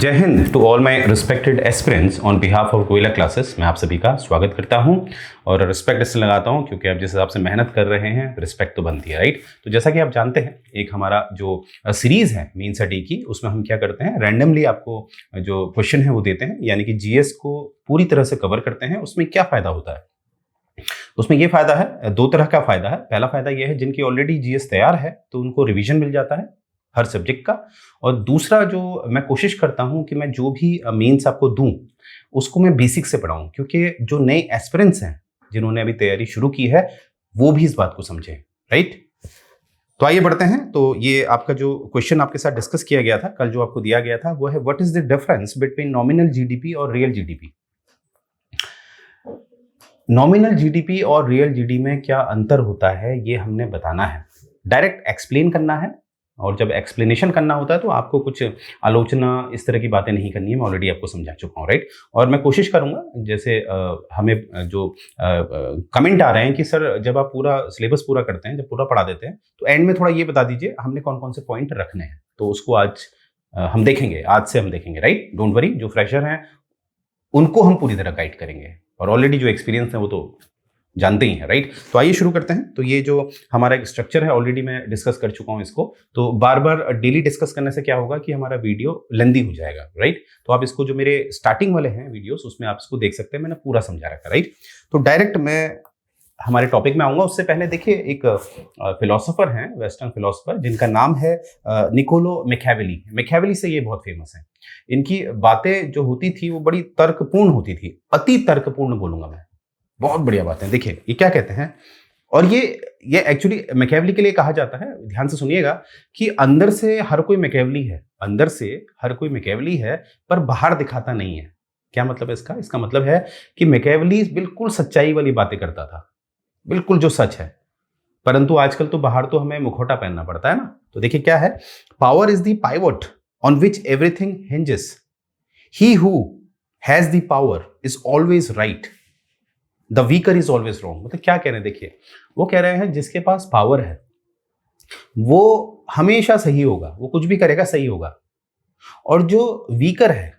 जय Hind to all my respected aspirants on behalf of Goyla classes. मैं आप सभी का स्वागत करता हूं और रिस्पेक्ट इसलिए लगाता हूं क्योंकि आप जिस हिसाब से मेहनत कर रहे हैं रिस्पेक्ट तो बनती है, राइट। तो जैसा कि आप जानते हैं, एक हमारा जो सीरीज़ है मेन सटी की, उसमें हम क्या करते हैं, रैंडमली आपको जो क्वेश्चन है वो देते हैं, यानी कि जीएस को पूरी तरह से कवर करते हैं। उसमें क्या फ़ायदा होता है? उसमें ये फ़ायदा है, दो तरह का फ़ायदा है। पहला फ़ायदा ये है जिनकी ऑलरेडी जीएस तैयार है तो उनको रिवीजन मिल जाता है हर सब्जेक्ट का। और दूसरा जो मैं कोशिश करता हूं कि मैं जो भी मेंस आपको दूं उसको मैं बेसिक से पढ़ाऊं, क्योंकि जो नए एस्पिरेंट्स हैं जिन्होंने अभी तैयारी शुरू की है वो भी इस बात को समझें, राइट। तो आइए बढ़ते हैं। तो ये आपका जो क्वेश्चन आपके साथ डिस्कस किया गया था कल, जो आपको दिया गया था वो है what is the difference between nominal GDP और रियल जीडीपी। नॉमिनल जीडीपी और रियल जीडीपी में क्या अंतर होता है ये हमने बताना है, डायरेक्ट एक्सप्लेन करना है। और जब एक्सप्लेनेशन करना होता है तो आपको कुछ आलोचना इस तरह की बातें नहीं करनी है, मैं ऑलरेडी आपको समझा चुका हूँ, राइट। और मैं कोशिश करूँगा, जैसे हमें जो कमेंट आ रहे हैं कि सर जब आप पूरा सिलेबस पूरा करते हैं, जब पूरा पढ़ा देते हैं तो एंड में थोड़ा ये बता दीजिए हमने कौन कौन से पॉइंट रखने हैं। तो उसको आज हम देखेंगे, आज से हम देखेंगे, राइट। डोंट वरी, जो फ्रेशर हैं उनको हम पूरी तरह गाइड करेंगे और ऑलरेडी जो एक्सपीरियंस है वो तो जानते ही हैं, राइट। तो आइए शुरू करते हैं। तो ये जो हमारा एक स्ट्रक्चर है ऑलरेडी मैं डिस्कस कर चुका हूं इसको, तो बार बार डेली डिस्कस करने से क्या होगा कि हमारा वीडियो लेंदी हो जाएगा, राइट। तो आप इसको, जो मेरे स्टार्टिंग वाले हैं वीडियोस, उसमें आप इसको देख सकते हैं, मैंने पूरा समझा रखा है, राइट। तो डायरेक्ट मैं हमारे टॉपिक में आऊंगा। उससे पहले देखिए, एक फिलोसोफर हैं, वेस्टर्न फिलोसोफर, जिनका नाम है निकोलो मैकियावेली। मैकियावेली से ये बहुत फेमस है। इनकी बातें जो होती थी वो बड़ी तर्कपूर्ण होती थी, अति तर्कपूर्ण बोलूंगा मैं, बहुत बढ़िया बात है। देखिए ये क्या कहते हैं, और ये एक्चुअली मैकियावेली के लिए कहा जाता है, ध्यान से सुनिएगा, कि अंदर से हर कोई मैकियावेली है, अंदर से हर कोई मैकियावेली है, पर बाहर दिखाता नहीं है। क्या मतलब है इसका? इसका मतलब है कि मैकियावेली बिल्कुल सच्चाई वाली बातें करता था, बिल्कुल जो सच है, परंतु आजकल तो बाहर तो हमें मुखौटा पहनना पड़ता है ना। तो देखिए क्या है, power is the pivot on which everything hinges, he who has the power is always right, the weaker is always wrong. मतलब क्या कह रहे हैं, देखिए वो कह रहे हैं जिसके पास पावर है वो हमेशा सही होगा, वो कुछ भी करेगा सही होगा। और जो वीकर है,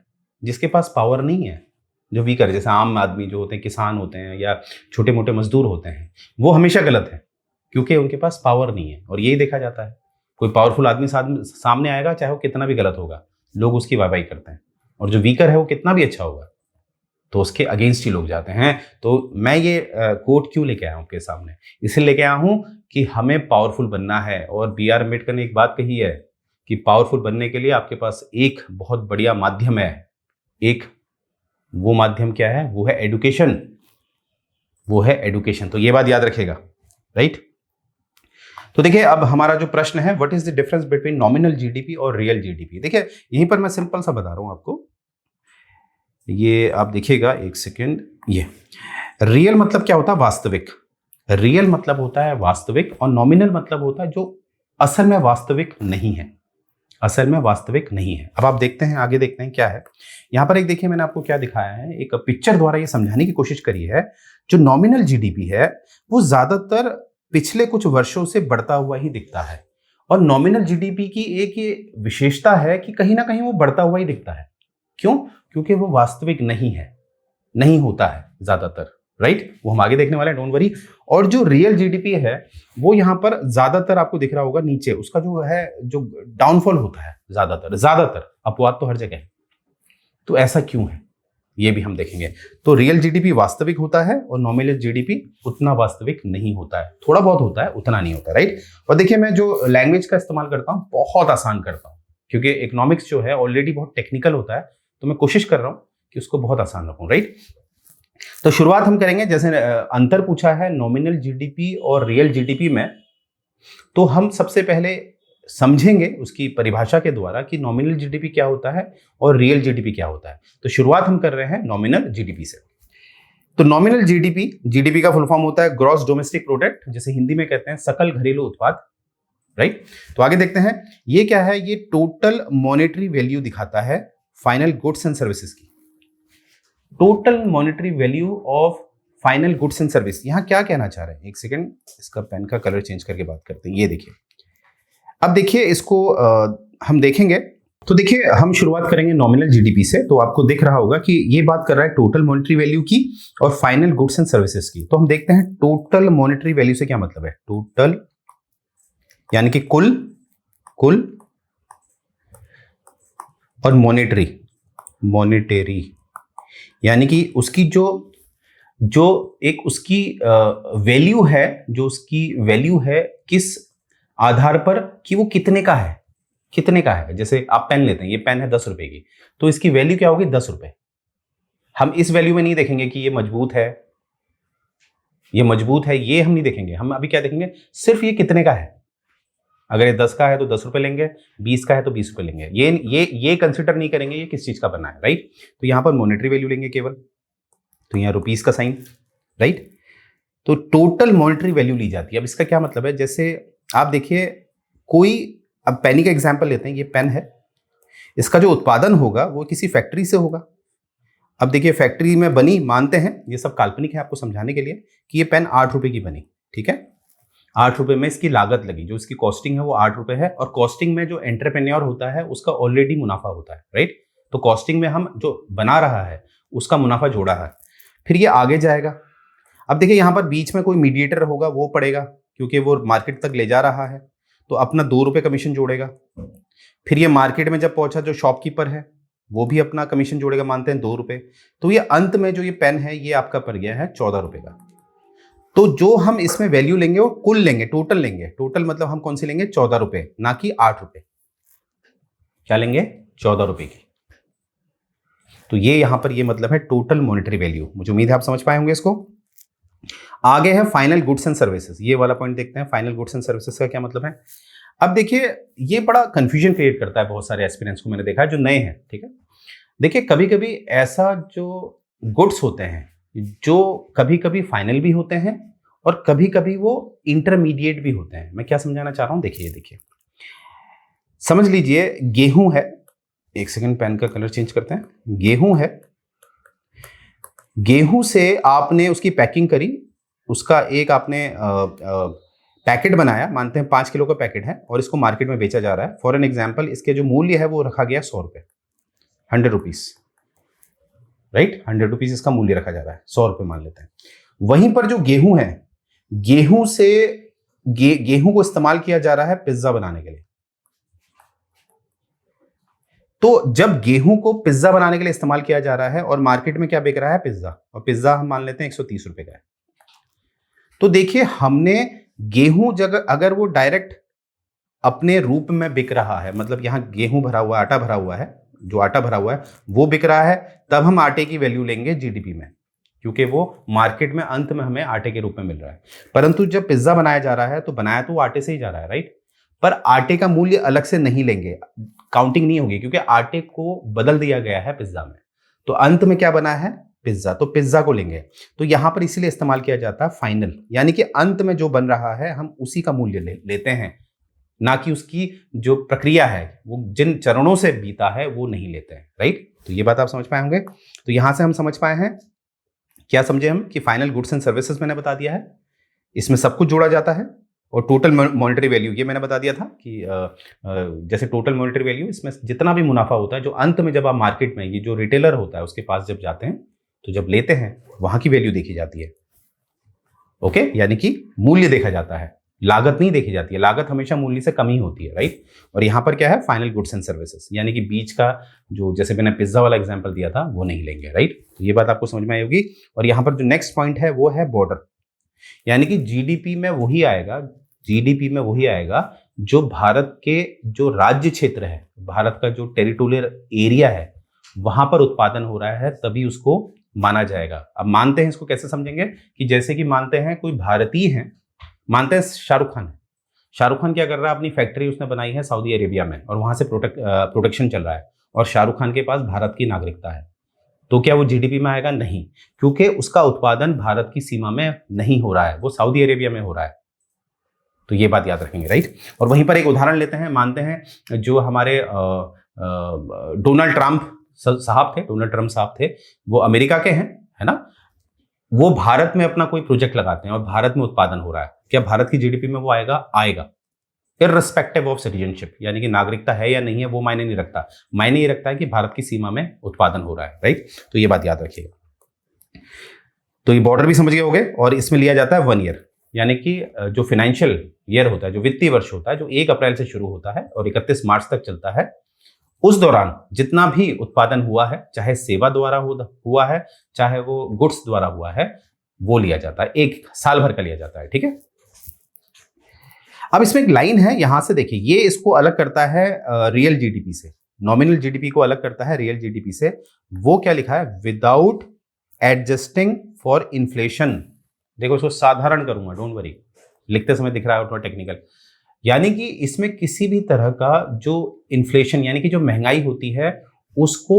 जिसके पास पावर नहीं है, जो वीकर है, जैसे आम आदमी जो होते हैं, किसान होते हैं या छोटे मोटे मजदूर होते हैं, वो हमेशा गलत है क्योंकि उनके पास पावर नहीं है। और यही देखा जाता है, कोई पावरफुल आदमी सामने आएगा, चाहे वो कितना भी गलत होगा, लोग उसकी वाहवाही करते हैं। और जो वीकर है वो कितना भी अच्छा होगा तो उसके अगेंस्ट ही लोग जाते हैं। तो मैं ये कोट क्यों लेके आया हूं आपके सामने? इसलिए लेके आया हूं कि हमें पावरफुल बनना है। और B.R. अम्बेडकर ने एक बात कही है कि पावरफुल बनने के लिए आपके पास एक बहुत बढ़िया माध्यम है। एक वो माध्यम क्या है? वो है एडुकेशन, वो है एडुकेशन। तो ये बात याद रखिएगा, राइट। तो देखिए अब हमारा जो प्रश्न है, what is the difference between nominal GDP और रियल जीडीपी। देखिए यहीं पर मैं सिंपल सा बता रहा हूं आपको, ये आप देखिएगा एक सेकेंड। ये रियल मतलब क्या होता है? वास्तविक। रियल मतलब होता है वास्तविक, और नॉमिनल मतलब होता है जो असल में वास्तविक नहीं है, असल में वास्तविक नहीं है। अब आप देखते हैं, आगे देखते हैं क्या है यहां पर। एक देखिए मैंने आपको क्या दिखाया है, एक पिक्चर द्वारा ये समझाने की कोशिश करी है। जो नॉमिनल जीडीपी है वो ज्यादातर पिछले कुछ वर्षों से बढ़ता हुआ ही दिखता है। और नॉमिनल जीडीपी की एक ये विशेषता है कि कहीं ना कहीं वो बढ़ता हुआ ही दिखता है। क्यों? क्योंकि वो वास्तविक नहीं है, नहीं होता है ज्यादातर, राइट। वो हम आगे देखने वाले हैं, डोंट वरी। और जो रियल जीडीपी है वो यहां पर ज्यादातर आपको दिख रहा होगा नीचे, उसका जो है जो डाउनफॉल होता है ज्यादातर, अपवाद तो हर जगह है। तो ऐसा क्यों है ये भी हम देखेंगे। तो रियल जीडीपी वास्तविक होता है और नॉमिनल जीडीपी उतना वास्तविक नहीं होता है, थोड़ा बहुत होता है, उतना नहीं होता, राइट। और देखिए मैं जो लैंग्वेज का इस्तेमाल करता हूं बहुत आसान करता हूं, क्योंकि इकोनॉमिक्स जो है ऑलरेडी बहुत टेक्निकल होता है, तो मैं कोशिश कर रहा हूं कि उसको बहुत आसान रखूं, राइट। तो शुरुआत हम करेंगे, जैसे अंतर पूछा है नॉमिनल जीडीपी और रियल जीडीपी में, तो हम सबसे पहले समझेंगे उसकी परिभाषा के द्वारा कि नॉमिनल जीडीपी क्या होता है और रियल जीडीपी क्या होता है। तो शुरुआत हम कर रहे हैं नॉमिनल जीडीपी से। तो नॉमिनल जीडीपी, जीडीपी का फुल फॉर्म होता है ग्रॉस डोमेस्टिक प्रोडक्ट, जिसे हिंदी में कहते हैं सकल घरेलू उत्पाद, राइट। तो आगे देखते हैं ये क्या है। ये टोटल मॉनेटरी वैल्यू दिखाता है फाइनल गुड्स एंड सर्विसेज की, total monetary value of final goods and service. यहां क्या कहना चाह रहे हैं, एक सेकंड, इसका पेन का कलर चेंज करके बात करते हैं। ये देखिए, अब देखिए इसको हम देखेंगे तो देखिए, हम शुरुआत करेंगे नॉमिनल जीडीपी से। तो आपको दिख रहा होगा कि ये बात कर रहा है टोटल मॉनेटरी वैल्यू की और फाइनल गुड्स एंड सर्विसेज की। तो हम देखते हैं टोटल मॉनेटरी वैल्यू से क्या मतलब है। टोटल यानी कि कुल और मॉनेटरी यानी कि उसकी जो एक उसकी वैल्यू है, जो उसकी वैल्यू है किस आधार पर कि वो कितने का है। जैसे आप पेन लेते हैं, ये पेन है 10 रुपए की, तो इसकी वैल्यू क्या होगी 10 रुपए। हम इस वैल्यू में नहीं देखेंगे कि ये मजबूत है, ये हम नहीं देखेंगे। हम अभी क्या देखेंगे, सिर्फ ये कितने का है। अगर ये 10 का है तो 10 रुपए लेंगे, 20 का है तो 20 रुपए लेंगे। ये कंसिडर नहीं करेंगे ये किस चीज का बना है, राइट। तो यहां पर मॉनेटरी वैल्यू लेंगे केवल, तो यहां रुपीस का साइन, राइट। तो टोटल मॉनेटरी वैल्यू ली जाती है। अब इसका क्या मतलब है, जैसे आप देखिए अब पेन का एग्जांपल लेते हैं। ये पेन है, इसका जो उत्पादन होगा वो किसी फैक्ट्री से होगा। अब देखिए, फैक्ट्री में बनी, मानते हैं ये सब काल्पनिक है आपको समझाने के लिए, कि ये पेन 8 रुपए की बनी, ठीक है। 8 रुपए में इसकी लागत लगी, जो इसकी कॉस्टिंग है वो 8 रुपए है। और कॉस्टिंग में जो एंटरप्रेन्योर होता है उसका ऑलरेडी मुनाफा होता है, राइट। तो कॉस्टिंग में हम जो बना रहा है उसका मुनाफा जोड़ा है, फिर ये आगे जाएगा। अब देखिए, यहां पर बीच में कोई मीडिएटर होगा, वो पड़ेगा, क्योंकि वो मार्केट तक ले जा रहा है, तो अपना 2 रुपए कमीशन जोड़ेगा। फिर ये मार्केट में जब पहुंचा, जो शॉपकीपर है वो भी अपना कमीशन जोड़ेगा, मानते हैं 2 रुपए। तो ये अंत में जो ये पेन है ये आपका पड़ गया है 14 रुपए का। तो जो हम इसमें वैल्यू लेंगे वो कुल लेंगे, टोटल लेंगे। टोटल मतलब हम कौन सी लेंगे, 14 रुपए, ना कि 8 रुपए। क्या लेंगे, 14 रुपए की। तो ये यहां पर ये मतलब है टोटल मॉनेटरी वैल्यू। मुझे उम्मीद है आप समझ पाए होंगे इसको। आगे है फाइनल गुड्स एंड सर्विसेज। ये वाला पॉइंट देखते हैं, फाइनल गुड्स एंड सर्विसेज का क्या मतलब है। अब देखिए, ये बड़ा कंफ्यूजन क्रिएट करता है बहुत सारे एस्पिरेंट्स को, मैंने देखा है जो नए हैं, ठीक है। देखिए, कभी कभी ऐसा जो गुड्स होते हैं जो कभी कभी फाइनल भी होते हैं और कभी कभी वो इंटरमीडिएट भी होते हैं। मैं क्या समझाना चाह रहा हूं, देखिए समझ लीजिए, गेहूं है, एक सेकंड पेन का कलर चेंज करते हैं। गेहूं है, गेहूं से आपने उसकी पैकिंग करी, उसका एक आपने पैकेट बनाया, मानते हैं 5 किलो का पैकेट है, और इसको मार्केट में बेचा जा रहा है। फॉर एन एग्जाम्पल, इसके जो मूल्य है वो रखा गया 100 रुपए, 100 रुपीज, राइट। 100 रुपीज इसका मूल्य रखा जा रहा है, 100 रुपए मान लेते हैं। वहीं पर जो गेहूं है, गेहूं से गेहूं को इस्तेमाल किया जा रहा है पिज्जा बनाने के लिए। तो जब गेहूं को पिज्जा बनाने के लिए इस्तेमाल किया जा रहा है और मार्केट में क्या बिक रहा है, पिज्जा, और पिज्जा हम मान लेते हैं 130 रुपए का है। तो देखिए, हमने गेहूं जगह अगर वो डायरेक्ट अपने रूप में बिक रहा है, मतलब यहां गेहूं भरा हुआ, आटा भरा हुआ है, जो आटा भरा हुआ है वो बिक रहा है, तब हम आटे की वैल्यू लेंगे जीडीपी में, क्योंकि वो मार्केट में अंत में हमें आटे के रूप में मिल रहा है। परंतु जब पिज्जा बनाया जा रहा है तो बनाया तो आटे से ही जा रहा है, राइट। पर आटे का मूल्य अलग से नहीं लेंगे, काउंटिंग नहीं होगी, क्योंकि आटे को बदल दिया गया है पिज्जा में। तो अंत में क्या बना है, पिज्जा, तो पिज्जा को लेंगे। तो यहां पर इसीलिए इस्तेमाल किया जाता है फाइनल, यानी कि अंत में जो बन रहा है हम उसी का मूल्य लेते हैं, ना कि उसकी जो प्रक्रिया है, वो जिन चरणों से बीता है वो नहीं लेते हैं, राइट। तो ये बात आप समझ पाए होंगे। तो यहां से हम समझ पाए हैं, क्या समझे हम, कि फाइनल गुड्स एंड सर्विसेज मैंने बता दिया है, इसमें सब कुछ जोड़ा जाता है। और टोटल मॉनेटरी वैल्यू, ये मैंने बता दिया था कि जैसे टोटल मॉनेटरी वैल्यू, इसमें जितना भी मुनाफा होता है, जो अंत में जब आप मार्केट में, ये जो रिटेलर होता है उसके पास जब जाते हैं, तो जब लेते हैं वहां की वैल्यू देखी जाती है, ओके। यानी कि मूल्य देखा जाता है, लागत नहीं देखी जाती है। लागत हमेशा मूल्य से कम ही होती है, राइट। और यहां पर क्या है, फाइनल गुड्स एंड सर्विसेज, यानी कि बीच का जो, जैसे मैंने पिज्जा वाला एग्जांपल दिया था, वो नहीं लेंगे, राइट। तो ये बात आपको समझ में आई होगी। और यहां पर जो नेक्स्ट पॉइंट है वो है बॉर्डर, यानी कि जीडीपी में वही आएगा जो भारत के जो राज्य क्षेत्र है, भारत का जो टेरिटोरियल एरिया है, वहां पर उत्पादन हो रहा है, तभी उसको माना जाएगा। अब मानते हैं, इसको कैसे समझेंगे, कि जैसे कि मानते हैं कोई भारतीय है, मानते हैं शाहरुख खान है। शाहरुख खान क्या कर रहा है, अपनी फैक्ट्री उसने बनाई है सऊदी अरेबिया में, और वहां से प्रोडक्शन चल रहा है, और शाहरुख खान के पास भारत की नागरिकता है। तो क्या वो जीडीपी में आएगा, नहीं, क्योंकि उसका उत्पादन भारत की सीमा में नहीं हो रहा है, वो सऊदी अरेबिया में हो रहा है। तो ये बात याद रखेंगे, राइट। और वहीं पर एक उदाहरण लेते हैं, मानते हैं जो हमारे डोनाल्ड ट्रंप साहब थे, वो अमेरिका के हैं, है ना। वो भारत में अपना कोई प्रोजेक्ट लगाते हैं और भारत में उत्पादन हो रहा है, क्या भारत की जीडीपी में वो आएगा? इररिस्पेक्टिव ऑफ सिटीजनशिप, यानी कि नागरिकता है या नहीं है वो मायने नहीं रखता, मायने ये रखता है कि भारत की सीमा में उत्पादन हो रहा है, राइट। तो ये बात याद रखिएगा। तो ये बॉर्डर भी समझ गए होंगे, और इसमें लिया जाता है 1 ईयर, यानी कि जो फाइनेंशियल ईयर होता है, जो वित्तीय वर्ष होता है, जो 1 अप्रैल से शुरू होता है और 31 मार्च तक चलता है, उस दौरान जितना भी उत्पादन हुआ है, चाहे सेवा द्वारा हुआ है, चाहे वो गुड्स द्वारा हुआ है, वो लिया जाता है, 1 साल भर का लिया जाता है, ठीक है। अब इसमें एक लाइन है, यहां से देखिए, ये इसको अलग करता है रियल जीडीपी से, नॉमिनल जीडीपी को अलग करता है रियल जीडीपी से। वो क्या लिखा है, विदाउट एडजस्टिंग फॉर इन्फ्लेशन। देखो इसको साधारण करूंगा, डोंट वरी, लिखते समय दिख रहा है थोड़ा टेक्निकल, यानी कि इसमें किसी भी तरह का जो इन्फ्लेशन यानी कि जो महंगाई होती है उसको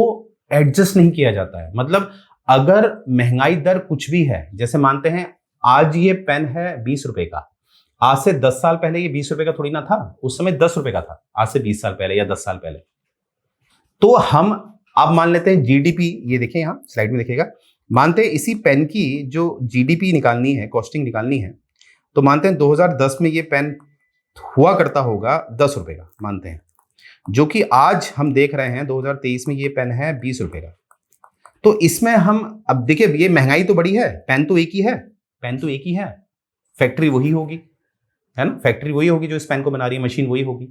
एडजस्ट नहीं किया जाता है। मतलब अगर महंगाई दर कुछ भी है, जैसे मानते हैं आज ये पेन है 20 रुपए का, आज से 10 साल पहले ये 20 रुपए का थोड़ी ना था, उस समय 10 रुपए का था, आज से 20 साल पहले या 10 साल पहले। तो हम अब मान लेते हैं जीडीपी, ये देखिए यहां स्लाइड में देखिएगा, मानते हैं इसी पेन की जो जीडीपी निकालनी है, कॉस्टिंग निकालनी है, तो मानते हैं 2010 में ये पेन हुआ करता होगा 10 रुपए का, मानते हैं, जो कि आज हम देख रहे हैं 2023 में ये पेन है 20 रुपए का। तो इसमें हम अब देखिए, ये महंगाई तो बड़ी है, पेन तो एक ही है, पेन तो एक ही है, फैक्ट्री वही होगी, है ना, फैक्ट्री वही होगी जो इस पेन को बना रही है, मशीन वही होगी,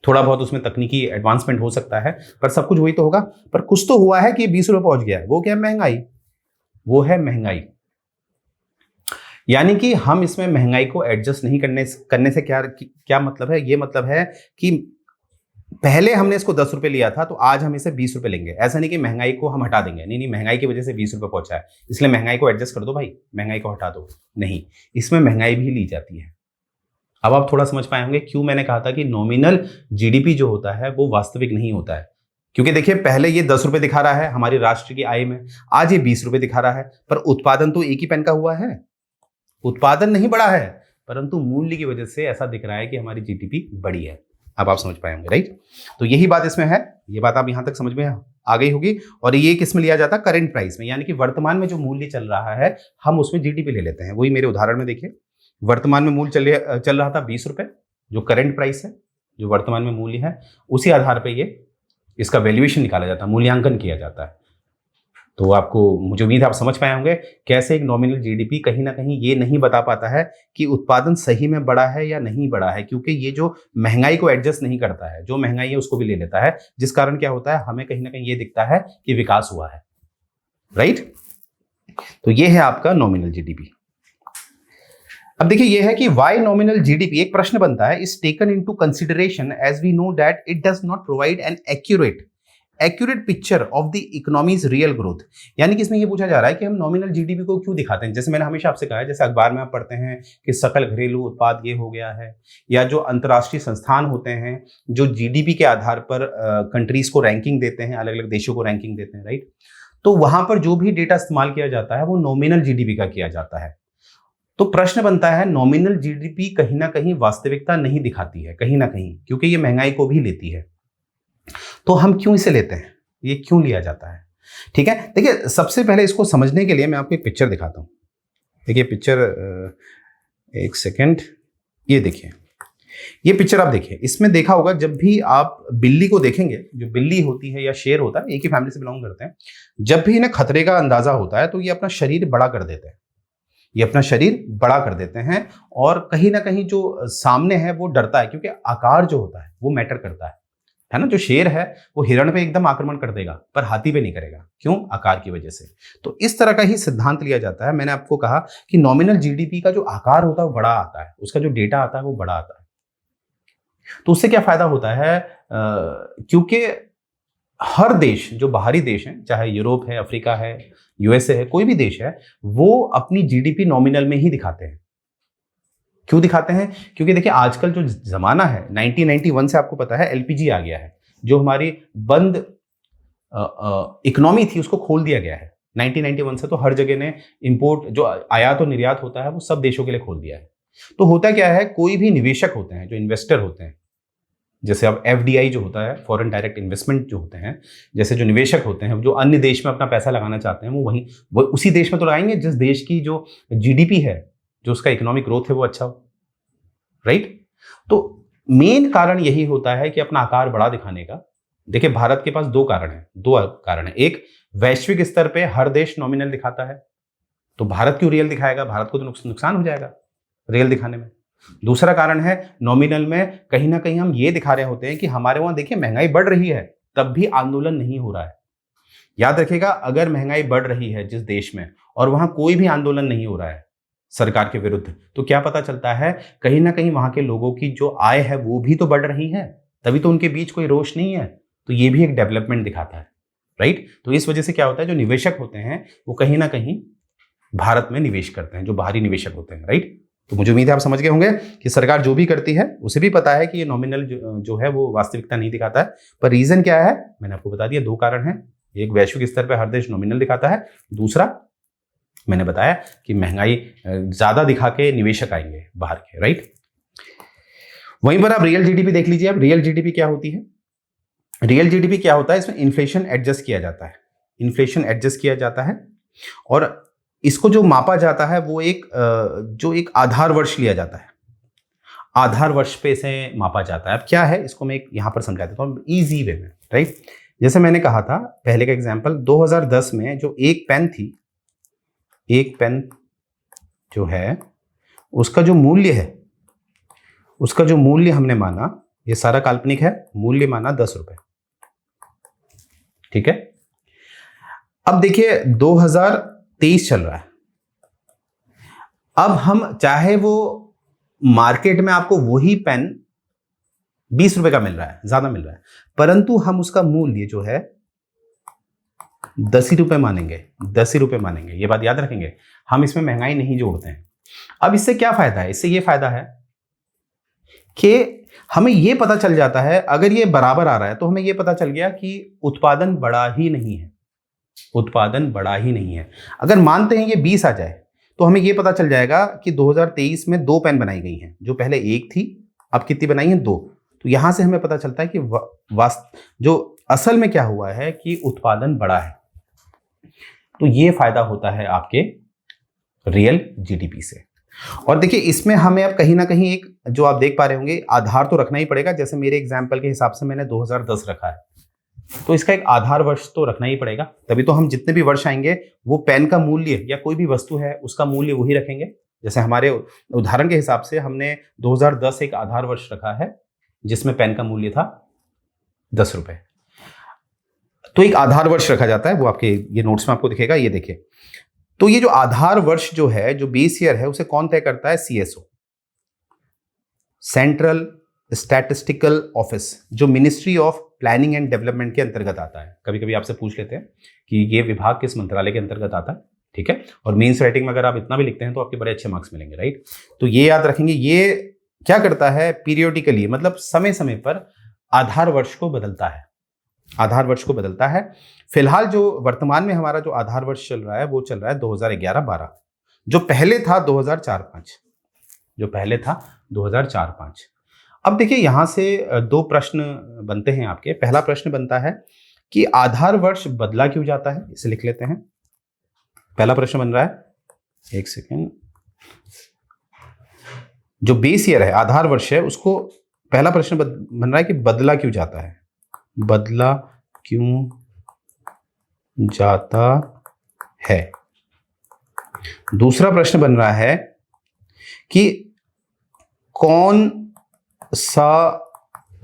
थोड़ा बहुत उसमें तकनीकी एडवांसमेंट हो सकता है, पर सब कुछ वही तो होगा। पर कुछ तो हुआ है कि 20 रुपए पहुंच गया है, वो क्या है, महंगाई, वो है महंगाई। यानी कि हम इसमें महंगाई को एडजस्ट नहीं करने से क्या मतलब है, ये मतलब है कि पहले हमने इसको 10 रुपए लिया था, तो आज हम इसे 20 रुपए लेंगे। ऐसा नहीं कि महंगाई को हम हटा देंगे, नहीं, महंगाई की वजह से 20 रुपए पहुंचा है, इसलिए महंगाई को एडजस्ट कर दो भाई, महंगाई को हटा दो, नहीं, इसमें महंगाई भी ली जाती है। अब आप थोड़ा समझ पाए होंगे क्यों मैंने कहा था कि नॉमिनल जीडीपी जो होता है वो वास्तविक नहीं होता है। क्योंकि देखिए, पहले ये 10 रुपए दिखा रहा है हमारी राष्ट्र की आय में, आज ये 20 रुपए दिखा रहा है, पर उत्पादन तो एक ही पेन का हुआ है, उत्पादन नहीं बढ़ा है, परंतु मूल्य की वजह से ऐसा दिख रहा है कि हमारी जीडीपी बढ़ी है। अब आप समझ पाए होंगे, राइट। तो यही बात इसमें है, ये बात आप यहां तक समझ में आ गई होगी। और ये किस में लिया जाता है, करंट प्राइस में, यानी कि वर्तमान में जो मूल्य चल रहा है हम उसमें जीडीपी ले लेते हैं। वही मेरे उदाहरण में देखिए, वर्तमान में मूल्य चल रहा था 20 रुपए, जो करंट प्राइस है, जो वर्तमान में मूल्य है, उसी आधार पर ये इसका वैल्यूएशन निकाला जाता है, मूल्यांकन किया जाता है। तो आपको, मुझे उम्मीद है आप समझ पाए होंगे कैसे एक नॉमिनल जीडीपी कहीं ना कहीं ये नहीं बता पाता है कि उत्पादन सही में बढ़ा है या नहीं बढ़ा है, क्योंकि ये जो महंगाई को एडजस्ट नहीं करता है, जो महंगाई है उसको भी ले लेता है, जिस कारण क्या होता है, हमें कहीं ना कहीं ये दिखता है कि विकास हुआ है, राइट। तो ये है आपका नॉमिनल जीडीपी। अब देखिए, ये है कि वाई नॉमिनल जीडीपी, एक प्रश्न बनता है, is taken into consideration as we know that it does not provide an accurate picture of the economy's real growth. यानी कि इसमें ये पूछा जा रहा है कि हम नॉमिनल जीडीपी को क्यों दिखाते हैं। जैसे मैंने हमेशा आपसे कहा है, जैसे अखबार में आप पढ़ते हैं कि सकल घरेलू उत्पाद ये हो गया है, या जो अंतर्राष्ट्रीय संस्थान होते हैं जो जीडीपी के आधार पर कंट्रीज को रैंकिंग देते हैं, अलग अलग देशों को रैंकिंग देते हैं, राइट। तो वहां पर जो भी डेटा इस्तेमाल किया जाता है वो नॉमिनल जीडीपी का किया जाता है। तो प्रश्न बनता है, नॉमिनल जीडीपी कहीं ना कहीं वास्तविकता नहीं दिखाती है, कहीं ना कहीं, क्योंकि ये महंगाई को भी लेती है। तो हम क्यों इसे लेते हैं, ये क्यों लिया जाता है, ठीक है। देखिए, सबसे पहले इसको समझने के लिए मैं आपको एक पिक्चर दिखाता हूं। देखिए पिक्चर, एक सेकंड, ये देखिए, ये पिक्चर आप देखिए, इसमें देखा होगा जब भी आप बिल्ली को देखेंगे, जो बिल्ली होती है या शेर होता है, एक ही फैमिली से बिलोंग करते हैं, जब भी इन्हें खतरे का अंदाजा होता है तो ये अपना शरीर बड़ा कर देते हैं, ये अपना शरीर बड़ा कर देते हैं, और कहीं ना कहीं जो सामने है वो डरता है, क्योंकि आकार जो होता है वो मैटर करता है ना। जो शेर है वो हिरण पे एकदम आक्रमण कर देगा, पर हाथी पे नहीं करेगा, क्यों, आकार की वजह से। तो इस तरह का ही सिद्धांत लिया जाता है। मैंने आपको कहा कि नॉमिनल जीडीपी का जो आकार होता है वो बड़ा आता है, उसका जो डेटा आता है वो बड़ा आता है। तो उससे क्या फायदा होता है, क्योंकि हर देश, जो बाहरी देश है, चाहे यूरोप है, अफ्रीका है, यूएसए है, कोई भी देश है, वो अपनी जीडीपी नॉमिनल में ही दिखाते हैं। क्यों दिखाते हैं, क्योंकि देखिए आजकल जो जमाना है, 1991 से आपको पता है एलपीजी आ गया है, जो हमारी बंद इकोनॉमी थी उसको खोल दिया गया है। 1991 से तो हर जगह ने इंपोर्ट, जो आयात और निर्यात होता है, वो सब देशों के लिए खोल दिया है। तो होता क्या है, कोई भी निवेशक होते हैं, जो इन्वेस्टर होते हैं, जैसे अब एफडीआई जो होता है, फॉरेन डायरेक्ट इन्वेस्टमेंट जो होते हैं, जैसे जो निवेशक होते हैं, जो अन्य देश में अपना पैसा लगाना चाहते हैं, वो उसी देश में तो लगाएंगे जिस देश की जो जीडीपी है, जो उसका इकोनॉमिक ग्रोथ है वो अच्छा हो, राइट। तो मेन कारण यही होता है कि अपना आकार बड़ा दिखाने का। देखिए भारत के पास दो कारण है। एक, वैश्विक स्तर पे हर देश नॉमिनल दिखाता है, तो भारत क्यों रियल दिखाएगा, भारत को तो नुकसान हो जाएगा रियल दिखाने में। दूसरा कारण है, नॉमिनल में कहीं ना कहीं हम ये दिखा रहे होते हैं कि हमारे वहां देखिए महंगाई बढ़ रही है, तब भी आंदोलन नहीं हो रहा है। याद रखिएगा, अगर महंगाई बढ़ रही है जिस देश में और वहां कोई भी आंदोलन नहीं हो रहा है सरकार के विरुद्ध, तो क्या पता चलता है, कहीं ना कहीं वहां के लोगों की जो आय है वो भी तो बढ़ रही है, तभी तो उनके बीच कोई रोष नहीं है। तो ये भी एक डेवलपमेंट दिखाता है, राइट। तो इस वजह से क्या होता है, जो निवेशक होते हैं वो कहीं ना कहीं भारत में निवेश करते हैं, जो बाहरी निवेशक होते हैं, राइट। तो मुझे उम्मीद है आप समझ गए होंगे कि सरकार जो भी करती है उसे भी पता है कि ये नॉमिनल जो है वो वास्तविकता नहीं दिखाता है। पर रीजन क्या है, मैंने आपको बता दिया, दो कारण है। एक, वैश्विक स्तर पर हर देश नॉमिनल दिखाता है। दूसरा, मैंने बताया कि महंगाई ज्यादा दिखा के निवेशक आएंगे बाहर के, राइट। वहीं पर आप रियल जीडीपी देख लीजिए। अब रियल जीडीपी क्या होती है, रियल जीडीपी क्या होता है, इसमें इन्फ्लेशन एडजस्ट किया जाता है। इन्फ्लेशन एडजस्ट किया जाता है और इसको जो मापा जाता है वो एक आधार वर्ष लिया जाता है, आधार वर्ष पे इसे मापा जाता है। अब क्या है, इसको मैं यहां पर समझा देता हूं इजी वे में, राइट। जैसे मैंने कहा था पहले का एग्जांपल, 2010 में जो एक पेन थी, एक पेन जो है उसका जो मूल्य है, उसका जो मूल्य हमने माना, ये सारा काल्पनिक है, मूल्य माना 10 रुपए, ठीक है। अब देखिए 2023 चल रहा है। अब हम चाहे वो मार्केट में आपको वही पेन 20 रुपए का मिल रहा है, ज्यादा मिल रहा है, परंतु हम उसका मूल्य जो है 10 ही रुपए मानेंगे, 10 ही रुपए मानेंगे। ये बात याद रखेंगे, हम इसमें महंगाई नहीं जोड़ते हैं। अब इससे क्या फायदा है, इससे ये फायदा है कि हमें ये पता चल जाता है, अगर ये बराबर आ रहा है तो हमें ये पता चल गया कि उत्पादन बड़ा ही नहीं है, उत्पादन बड़ा ही नहीं है। अगर मानते हैं ये 20 आ जाए तो हमें ये पता चल जाएगा कि 2023 में 2 पेन बनाई गई हैं, जो पहले एक थी अब कितनी बनाई हैं, 2। तो यहां से हमें पता चलता है कि जो असल में क्या हुआ है कि उत्पादन बढ़ा है। तो ये फायदा होता है आपके रियल जीडीपी से। और देखिए इसमें हमें अब कहीं ना कहीं एक, जो आप देख पा रहे होंगे, आधार तो रखना ही पड़ेगा। जैसे मेरे एग्जाम्पल के हिसाब से मैंने 2010 रखा है, तो इसका एक आधार वर्ष तो रखना ही पड़ेगा, तभी तो हम जितने भी वर्ष आएंगे वो पेन का मूल्य या कोई भी वस्तु है उसका मूल्य वही रखेंगे। जैसे हमारे उदाहरण के हिसाब से हमने 2010 एक आधार वर्ष रखा है जिसमें पेन का मूल्य था 10 रुपए, तो एक आधार वर्ष रखा जाता है, वो आपके ये नोट्स में आपको दिखेगा, ये देखिए। तो ये जो आधार वर्ष जो है, जो बेस ईयर है, उसे कौन तय करता है, सीएसओ, सेंट्रल स्टैटिस्टिकल ऑफिस, जो ministry of planning and development के अंतर्गत आता है। कभी कभी आपसे पूछ लेते हैं कि ये विभाग किस मंत्रालय के अंतर्गत आता है, ठीक है। और मेंस राइटिंग में अगर आप इतना भी लिखते हैं तो आपके बड़े अच्छे मार्क्स मिलेंगे, राइट। तो ये याद रखेंगे, ये क्या करता है, पीरियोडिकली, मतलब समय समय पर आधार वर्ष को बदलता है, आधार वर्ष को बदलता है। फिलहाल जो वर्तमान में हमारा जो आधार वर्ष चल रहा है वो चल रहा है 2011-12, जो पहले था 2004-5, जो पहले था 2004-5। अब देखिए यहां से दो प्रश्न बनते हैं आपके। पहला प्रश्न बनता है कि आधार वर्ष बदला क्यों जाता है, इसे लिख लेते हैं। पहला प्रश्न बन रहा है, एक सेकेंड, जो बेस ईयर है, आधार वर्ष है, उसको पहला प्रश्न बन रहा है कि बदला क्यों जाता है, बदला क्यों जाता है। दूसरा प्रश्न बन रहा है कि कौन सा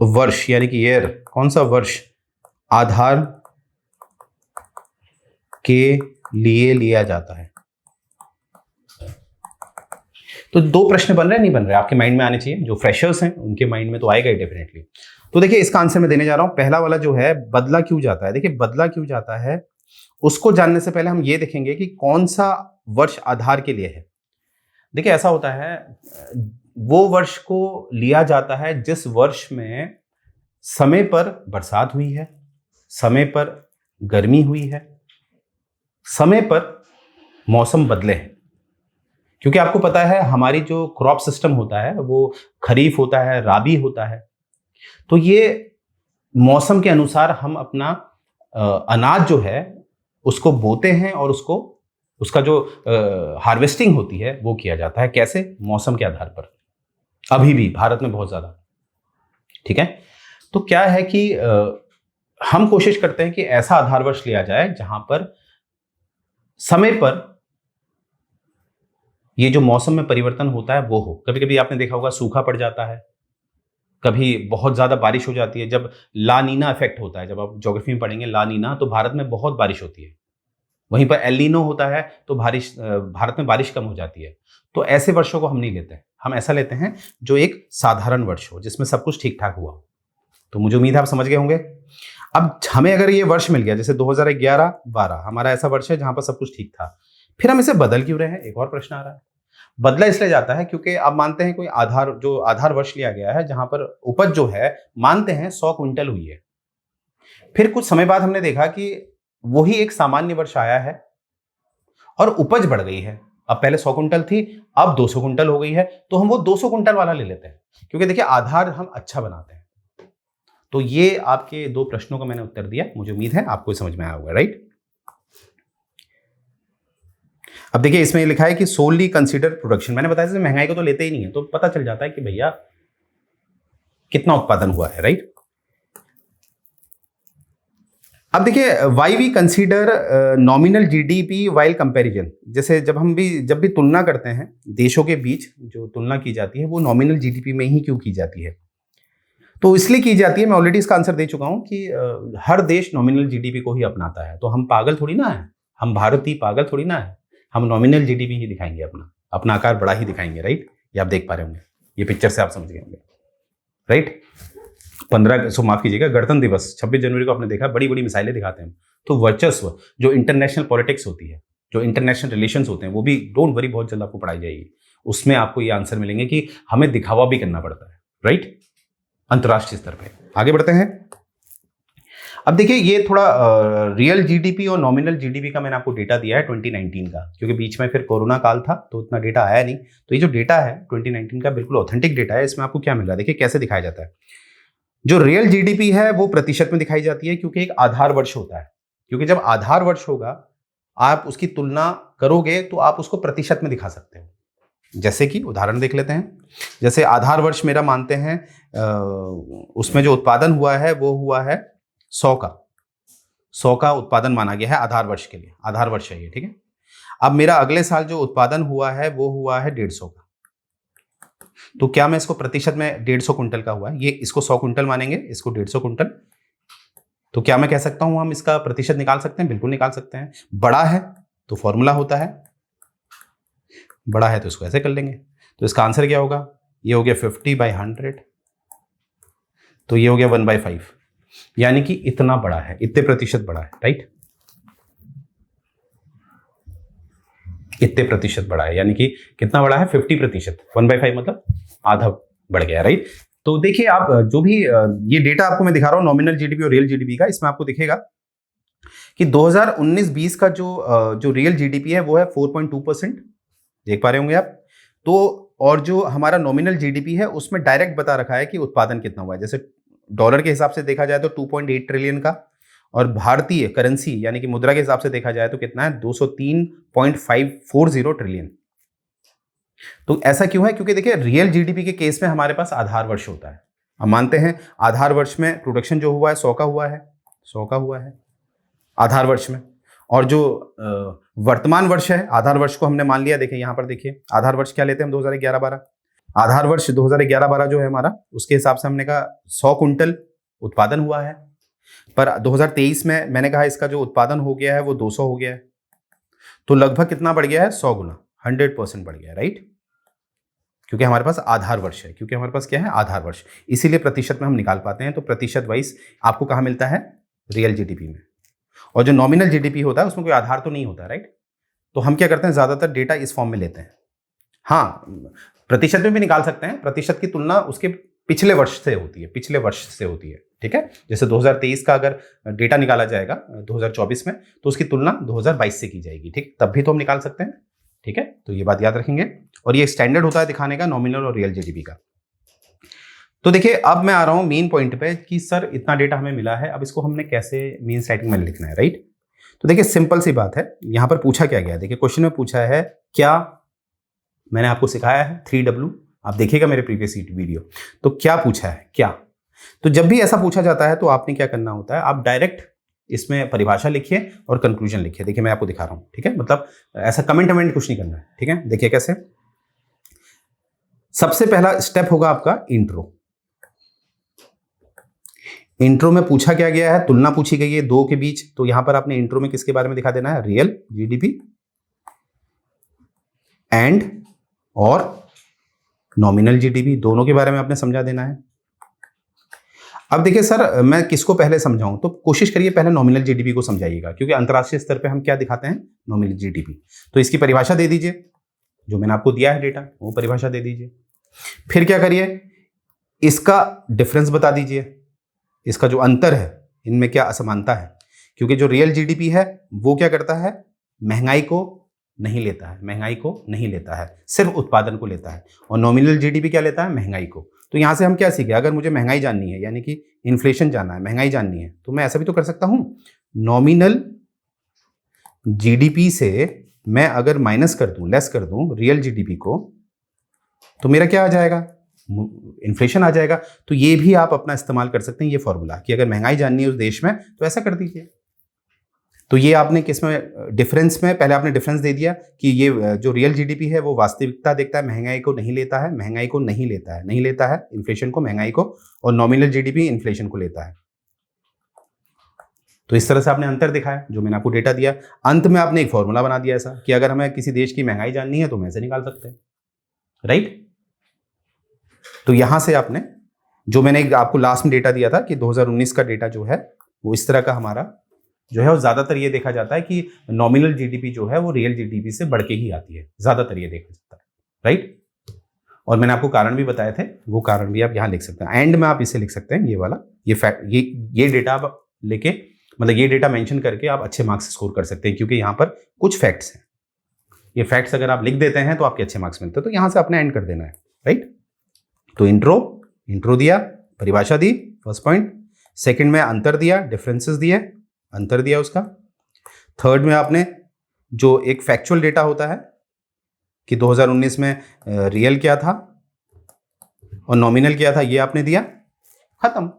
वर्ष, यानी कि ईयर, कौन सा वर्ष आधार के लिए लिया जाता है। तो दो प्रश्न बन रहे हैं, नहीं बन रहे, आपके माइंड में आने चाहिए। जो फ्रेशर्स हैं उनके माइंड में तो आएगा ही डेफिनेटली। तो देखिए इसका आंसर मैं देने जा रहा हूं। पहला वाला जो है, बदला क्यों जाता है, देखिए बदला क्यों जाता है उसको जानने से पहले हम ये देखेंगे कि कौन सा वर्ष आधार के लिए है। देखिए ऐसा होता है, वो वर्ष को लिया जाता है जिस वर्ष में समय पर बरसात हुई है, समय पर गर्मी हुई है, समय पर मौसम बदले हैं। क्योंकि आपको पता है हमारी जो क्रॉप सिस्टम होता है वो खरीफ होता है, राबी होता है, तो ये मौसम के अनुसार हम अपना अनाज जो है उसको बोते हैं और उसका जो हार्वेस्टिंग होती है वो किया जाता है। कैसे, मौसम के आधार पर। अभी भी भारत में बहुत ज्यादा, ठीक है। तो क्या है कि हम कोशिश करते हैं कि ऐसा आधार वर्ष लिया जाए जहां पर समय पर ये जो मौसम में परिवर्तन होता है वो हो। कभी कभी आपने देखा होगा सूखा पड़ जाता है, कभी बहुत ज्यादा बारिश हो जाती है। जब ला नीना इफेक्ट होता है, जब आप ज्योग्राफी में पढ़ेंगे ला नीना, तो भारत में बहुत बारिश होती है। वहीं पर एल नीनो होता है तो भारत में बारिश कम हो जाती है। तो ऐसे वर्षों को हम नहीं लेते, हम ऐसा लेते हैं जो एक साधारण वर्ष हो, जिसमें सब कुछ ठीक ठाक हुआ हो। तो मुझे उम्मीद है आप समझ गए होंगे। अब हमें अगर ये वर्ष मिल गया, जैसे 2011-12 हमारा ऐसा वर्ष है जहां पर सब कुछ ठीक था, फिर हम इसे बदल क्यों रहे हैं? एक और प्रश्न आ रहा है। बदला इसलिए जाता है क्योंकि आप मानते हैं कोई आधार वर्ष लिया गया है जहां पर उपज जो है मानते हैं 100 क्विंटल हुई है। फिर कुछ समय बाद हमने देखा कि वही एक सामान्य वर्ष आया है और उपज बढ़ गई है। अब पहले 100 कुंटल थी, अब 200 कुंटल हो गई है, तो हम वो 200 कुंटल वाला ले लेते हैं, क्योंकि देखिए आधार हम अच्छा बनाते हैं। तो ये आपके दो प्रश्नों का मैंने उत्तर दिया, मुझे उम्मीद है आपको समझ में आया होगा, राइट। अब देखिए इसमें लिखा है कि सोलली कंसीडर प्रोडक्शन। मैंने बताया जैसे महंगाई को तो लेते ही नहीं है, तो पता चल जाता है कि भैया कितना उत्पादन हुआ है, राइट। अब देखिए why we consider nominal GDP while comparison. जैसे जब भी तुलना करते हैं देशों के बीच, जो तुलना की जाती है वो नॉमिनल जीडीपी में ही क्यों की जाती है? तो इसलिए की जाती है, मैं ऑलरेडी इसका आंसर दे चुका हूं कि हर देश नॉमिनल जीडीपी को ही अपनाता है। तो हम पागल थोड़ी ना है, हम भारतीय पागल थोड़ी ना है, हम नॉमिनल जीडीपी ही दिखाएंगे, अपना आकार बड़ा ही दिखाएंगे, राइट। ये आप देख पा रहे होंगे, ये पिक्चर से आप समझ गए होंगे, राइट। 15 माफ कीजिएगा, गणतंत्र दिवस 26 जनवरी को आपने देखा, बड़ी बड़ी मिसाइलें दिखाते हैं। तो वर्चस्व, जो इंटरनेशनल पॉलिटिक्स होती है, जो इंटरनेशनल रिलेशंस होते हैं, वो भी डोंट वरी बहुत जल्द आपको पढ़ाई जाएगी। उसमें आपको ये आंसर मिलेंगे कि हमें दिखावा भी करना पड़ता है, राइट, अंतर्राष्ट्रीय स्तर पे। आगे बढ़ते हैं। अब देखिए ये थोड़ा रियल जीडीपी और नॉमिनल जीडीपी का मैंने आपको डेटा दिया है 2019 का, क्योंकि बीच में फिर कोरोना काल था तो इतना डेटा आया नहीं। तो ये जो डेटा है 2019 का बिल्कुल ऑथेंटिक डेटा है। इसमें आपको क्या मिल रहा है, देखिए कैसे दिखाया जाता है। जो रियल जीडीपी है वो प्रतिशत में दिखाई जाती है, क्योंकि एक आधार वर्ष होता है। क्योंकि जब आधार वर्ष होगा, आप उसकी तुलना करोगे तो आप उसको प्रतिशत में दिखा सकते हो। जैसे कि उदाहरण देख लेते हैं। जैसे आधार वर्ष मेरा मानते हैं उसमें जो उत्पादन हुआ है वो हुआ है 100 का उत्पादन माना गया है आधार वर्ष के लिए। आधार वर्ष है ये, ठीक है। अब मेरा अगले साल जो उत्पादन हुआ है वो हुआ है 150 का। तो क्या मैं इसको प्रतिशत में 150 कुंटल का हुआ है, ये इसको 100 कुंटल मानेंगे, इसको 150 कुंटल। तो क्या मैं कह सकता हूं हम इसका प्रतिशत निकाल सकते हैं? बिल्कुल निकाल सकते हैं। बड़ा है तो फॉर्मूला होता है, बड़ा है तो इसको ऐसे कर लेंगे। तो इसका आंसर क्या होगा? ये हो गया 50/100, तो ये हो गया 1/5, यानी कि इतना बड़ा है, इतने प्रतिशत बड़ा है, राइट। इतने प्रतिशत बड़ा है, यानी कि कितना बड़ा है? 50%। 1/5 मतलब आधा बढ़ गया, राइट। तो देखिए आप जो भी ये डेटा आपको मैं दिखा रहा हूं नॉमिनल जीडीपी और रियल जीडीपी का, इसमें आपको दिखेगा कि 2019-20 का जो रियल जीडीपी है वो है 4.2%, देख पा रहे होंगे आप। तो और जो हमारा नॉमिनल जीडीपी है उसमें डायरेक्ट बता रखा है कि उत्पादन कितना हुआ है। जैसे डॉलर के हिसाब से देखा जाए तो 2.8 ट्रिलियन का, और भारतीय करेंसी यानी कि मुद्रा के हिसाब से देखा जाए तो कितना है? 203.540 ट्रिलियन। तो ऐसा क्यों है? क्योंकि देखिए रियल जीडीपी के केस में हमारे पास आधार वर्ष होता है। हम मानते हैं आधार वर्ष में प्रोडक्शन जो हुआ है 100 का हुआ है, 100 का हुआ है आधार वर्ष में। और जो वर्तमान वर्ष है, आधार वर्ष को हमने मान लिया। देखिए यहाँ पर देखिए आधार वर्ष क्या लेते हैं हम? 2011-12। आधार वर्ष 2011-12 जो है हमारा, उसके हिसाब से हमने कहा 100 कुंटल उत्पादन हुआ है। पर 2023 में मैंने कहा इसका जो उत्पादन हो गया है वो 200 हो गया है। तो लगभग कितना बढ़ गया है? 100 गुना, 100% बढ़ गया, राइट। क्योंकि हमारे पास आधार वर्ष है, क्योंकि हमारे पास क्या है? आधार वर्ष। इसीलिए प्रतिशत में हम निकाल पाते हैं। तो प्रतिशत वाइज आपको कहाँ मिलता है? रियल जीडीपी में। और जो नॉमिनल जीडीपी होता है उसमें कोई आधार तो नहीं होता, राइट। तो हम क्या करते हैं? ज्यादातर डेटा इस फॉर्म में लेते हैं। हाँ, प्रतिशत में भी निकाल सकते हैं। प्रतिशत की तुलना उसके पिछले वर्ष से होती है, पिछले वर्ष से होती है, ठीक है। जैसे 2023 का अगर डेटा निकाला जाएगा 2024 में, तो उसकी तुलना 2022 से की जाएगी, ठीक। तब भी तो हम निकाल सकते हैं, ठीक है। तो ये बात याद रखेंगे। और ये स्टैंडर्ड होता है दिखाने का नॉमिनल और रियल जीडीपी का। तो देखिए अब मैं आ रहा हूं मेन पॉइंट पे कि सर इतना डेटा हमें मिला है, अब इसको हमने कैसे मेन स्टेटमेंट में लिखना है, राइट। तो देखिए सिंपल सी बात है, यहां पर पूछा क्या गया है? देखिए क्वेश्चन में पूछा है क्या, मैंने आपको सिखाया है 3W, आप देखिएगा मेरे प्रीवियस वीडियो। तो क्या पूछा है? क्या तो जब भी ऐसा पूछा जाता है तो आपने क्या करना होता है, आप डायरेक्ट इसमें परिभाषा लिखिए और कंक्लूजन लिखिए। देखिए मैं आपको दिखा रहा हूं, ठीक है, मतलब ऐसा कमेंट वमेंट कुछ नहीं करना है, ठीक है। देखिए कैसे, सबसे पहला स्टेप होगा आपका इंट्रो। इंट्रो में पूछा क्या गया है, तुलना पूछी गई है दो के बीच, तो यहां पर आपने इंट्रो में किसके बारे में दिखा देना है, रियल जीडीपी एंड और नॉमिनल जीडीपी, दोनों के बारे में आपने समझा देना है। अब देखिए सर, मैं किसको पहले समझाऊं, तो कोशिश करिए पहले नॉमिनल जीडीपी को समझाइएगा, क्योंकि अंतरराष्ट्रीय स्तर पे हम क्या दिखाते हैं, नॉमिनल जीडीपी। तो इसकी परिभाषा दे दीजिए, जो मैंने आपको दिया है डेटा वो परिभाषा दे दीजिए। फिर क्या करिए, इसका डिफरेंस बता दीजिए, इसका जो अंतर है, इनमें क्या असमानता है, क्योंकि जो रियल जीडीपी है वो क्या करता है, महंगाई को नहीं लेता है, महंगाई को नहीं लेता है, सिर्फ उत्पादन को लेता है। और नॉमिनल जीडीपी क्या लेता है, महंगाई को। तो यहां से हम क्या सीखे, अगर मुझे महंगाई जाननी है, यानी कि इन्फ्लेशन जानना है, महंगाई जाननी है, तो मैं ऐसा भी तो कर सकता हूं, नॉमिनल जीडीपी से मैं अगर माइनस कर दूं, लेस कर दूं रियल जीडीपी को, तो मेरा क्या आ जाएगा, इन्फ्लेशन आ जाएगा। तो ये भी आप अपना इस्तेमाल कर सकते हैं, ये फॉर्मूला, कि अगर महंगाई जाननी है उस देश में तो ऐसा कर दीजिए। तो ये आपने किसमें, डिफरेंस में, पहले आपने डिफरेंस दे दिया कि ये जो रियल जीडीपी है वो वास्तविकता देखता है, महंगाई को नहीं लेता है, महंगाई को नहीं लेता है, नहीं लेता है इन्फ्लेशन को, महंगाई को, और नॉमिनल जीडीपी इन्फ्लेशन को लेता है। तो इस तरह से आपने अंतर दिखाया, जो मैंने आपको डेटा दिया। अंत में आपने एक फॉर्मूला बना दिया ऐसा कि अगर हमें किसी देश की महंगाई जाननी है तो हम ऐसे निकाल सकते हैं, राइट। तो यहां से आपने, जो मैंने आपको लास्ट में डेटा दिया था कि 2019 का डेटा जो है वो इस तरह का हमारा जो है, वो ज्यादातर ये देखा जाता है कि नॉमिनल जीडीपी जो है वो रियल जीडीपी से बढ़ के ही आती है, ज्यादातर ये देखा जाता है, राइट। और मैंने आपको कारण भी बताए थे, वो कारण भी आप यहां लिख सकते हैं, एंड में आप इसे लिख सकते हैं, ये वाला, ये फैक्ट, ये डेटा आप लेके, मतलब ये डेटा मेंशन करके आप अच्छे मार्क्स स्कोर कर सकते हैं, क्योंकि यहाँ पर कुछ फैक्ट्स हैं। ये फैक्ट्स अगर आप लिख देते हैं तो आपके अच्छे मार्क्स मिलते हैं। तो यहां से अपना एंड कर देना है, राइट। तो इंट्रो दिया, परिभाषा दी, फर्स्ट पॉइंट। सेकंड में अंतर दिया, डिफरेंसेस दिए, अंतर दिया उसका। थर्ड में आपने जो एक फैक्चुअल डेटा होता है कि 2019 में रियल क्या था और नॉमिनल क्या था, ये आपने दिया, खत्म।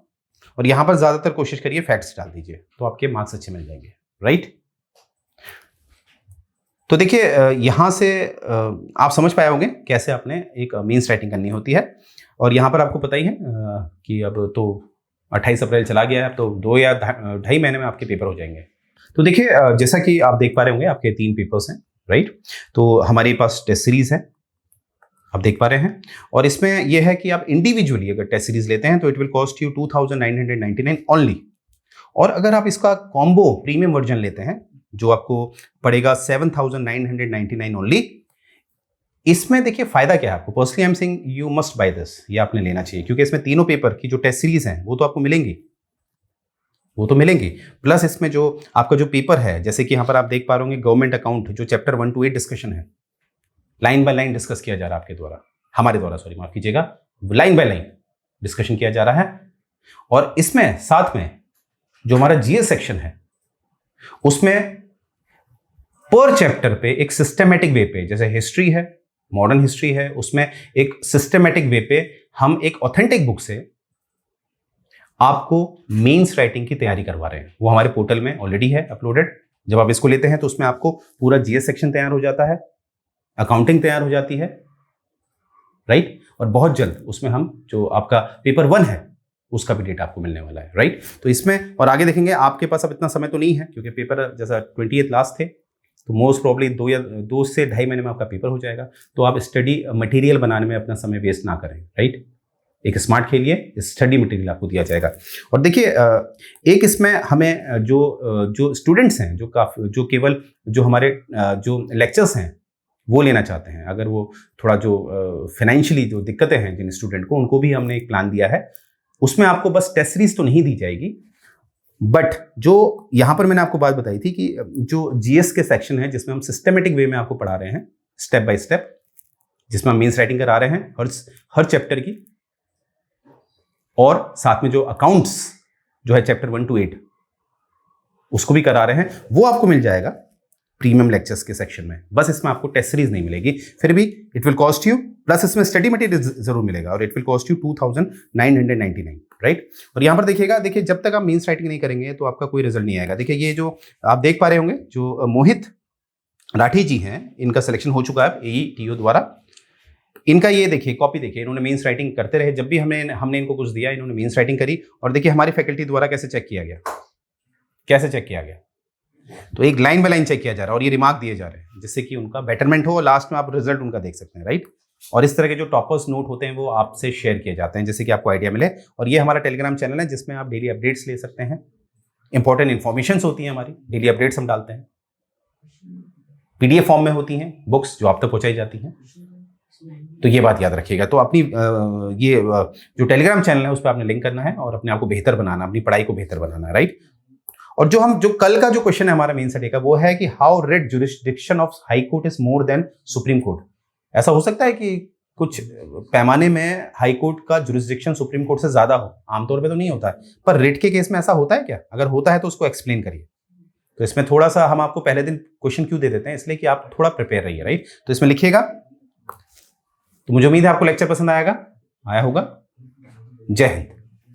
और यहां पर ज्यादातर कोशिश करिए फैक्ट्स डाल दीजिए, तो आपके मार्क्स अच्छे मिल जाएंगे, राइट। तो देखिए यहां से आप समझ पाए होंगे कैसे आपने एक मीन्स राइटिंग करनी होती है। और यहाँ पर आपको पता ही है कि अब तो 28 अप्रैल चला गया है, अब तो 2 या 2.5 महीने में आपके पेपर हो जाएंगे। तो देखिए जैसा कि आप देख पा रहे होंगे आपके 3 पेपर्स हैं, राइट। तो हमारे पास टेस्ट सीरीज है, आप देख पा रहे हैं। और इसमें यह है कि आप इंडिविजुअली अगर टेस्ट सीरीज लेते हैं तो it will cost you 2999 only. और अगर आप इसका कॉम्बो प्रीमियम वर्जन लेते हैं जो आपको पड़ेगा 7999 ओनली, इसमें देखिए फायदा क्या है आपको, personally I am saying you must by this, ये आपने लेना चाहिए, क्योंकि इसमें तीनों पेपर की जो टेस्ट सीरीज हैं वो तो आपको मिलेंगी, वो तो मिलेंगी। प्लस इसमें जो आपका जो पेपर है, जैसे कि यहाँ पर आप देख पा रहे होंगे गवर्नमेंट अकाउंट, जो चैप्टर 1 to 8 डिस्कशन है, लाइन बाय लाइन डिस्कस किया जा रहा है आपके द्वारा, हमारे द्वारा, सॉरी माफ कीजिएगा, लाइन बाय लाइन डिस्कशन किया जा रहा है। और इसमें साथ में जो हमारा जीएस सेक्शन है उसमें पर चैप्टर पे एक सिस्टमेटिक वे पे, जैसे हिस्ट्री है, मॉडर्न हिस्ट्री है, उसमें एक सिस्टमेटिक वे पे हम एक ऑथेंटिक बुक से आपको मेंस राइटिंग की तैयारी करवा रहे हैं। वो हमारे पोर्टल में ऑलरेडी है अपलोडेड। जब आप इसको लेते हैं तो उसमें आपको पूरा जीएस सेक्शन तैयार हो जाता है, अकाउंटिंग तैयार हो जाती है, राइट। और बहुत जल्द उसमें हम जो आपका पेपर 1 है उसका भी डेटा आपको मिलने वाला है, राइट। तो इसमें और आगे देखेंगे, आपके पास अब इतना समय तो नहीं है क्योंकि पेपर जैसा 28 लास्ट थे, तो मोस्ट प्रॉब्ली 2 से 2.5 महीने में आपका पेपर हो जाएगा। तो आप स्टडी मटेरियल बनाने में अपना समय वेस्ट ना करें, राइट। एक स्मार्ट खेलिए, स्टडी मटेरियल आपको दिया जाएगा। और देखिए एक इसमें हमें जो स्टूडेंट्स हैं, जो केवल जो हमारे जो लेक्चर्स हैं वो लेना चाहते हैं, अगर वो थोड़ा जो फाइनेंशियली जो दिक्कतें हैं जिन स्टूडेंट को, उनको भी हमने एक प्लान दिया है। उसमें आपको बस टेस्ट सीरीज तो नहीं दी जाएगी, बट जो यहाँ पर मैंने आपको बात बताई थी कि जो जीएस के सेक्शन है जिसमें हम सिस्टमेटिक वे में आपको पढ़ा रहे हैं स्टेप बाय स्टेप, जिसमें हम मीन्स राइटिंग करा रहे हैं हर चैप्टर की, और साथ में जो अकाउंट्स जो है चैप्टर 1 to 8 उसको भी करा रहे हैं, वो आपको मिल जाएगा प्रीमियम लेक्चर्स के सेक्शन में। बस इसमें आपको टेस्ट सीरीज नहीं मिलेगी, फिर भी it will cost you plus इसमें स्टडी मटेरियल जरूर मिलेगा और it will cost you 2999, right. और यहाँ पर देखिएगा, देखिए जब तक आप मीन्स राइटिंग नहीं करेंगे तो आपका कोई रिजल्ट नहीं आएगा। देखिए ये जो आप देख पा रहे होंगे, जो मोहित राठी जी हैं, इनका सिलेक्शन हो चुका है AETO द्वारा। इनका ये देखिए कॉपी देखिए, इन्होंने मीन्स राइटिंग करते रहे, जब भी हमने इनको कुछ दिया इन्होंने मीन्स राइटिंग करी। और देखिए हमारी फैकल्टी द्वारा कैसे चेक किया गया, कैसे चेक किया गया, तो एक लाइन बाय लाइन चेक किया जा रहा है और ये रिमार्क दिए जा रहे हैं जिससे कि उनका बेटरमेंट हो और लास्ट में आप रिजल्ट उनका देख सकते हैं, राइट। और इस तरह के जो टॉपर्स नोट होते हैं वो आपसे शेयर किए जाते हैं जिससे कि आपको आइडिया मिले। और ये हमारा टेलीग्राम चैनल है जिसमें आप डेली अपडेट्स ले सकते हैं, इंपॉर्टेंट इन्फॉर्मेशन होती हैं, हमारी डेली अपडेट्स हम डालते हैं, PDF फॉर्म में होती हैं बुक्स जो आप तक पहुंचाई जाती हैं। तो ये बात याद रखिएगा। तो अपनी ये जो टेलीग्राम चैनल है उस पर आपने लिंक करना है और अपने आप को बेहतर बनाना, अपनी पढ़ाई को बेहतर बनाना है, राइट। और जो कल का जो क्वेश्चन है हमारा मेन सेट का, वो है कि how red jurisdiction of high court is more than supreme court. ऐसा हो सकता है कि कुछ पैमाने में हाई कोर्ट का जुरिस्डिक्शन सुप्रीम कोर्ट से ज्यादा हो, आमतौर पे तो नहीं होता है, पर रिट के केस में ऐसा होता है क्या? अगर होता है तो उसको एक्सप्लेन करिए। तो इसमें थोड़ा सा हम आपको पहले दिन क्वेश्चन क्यों दे देते हैं, इसलिए कि आप थोड़ा प्रिपेयर रहिए, राइट। तो इसमें लिखिएगा। तो मुझे उम्मीद है आपको लेक्चर पसंद आया होगा। जय हिंद।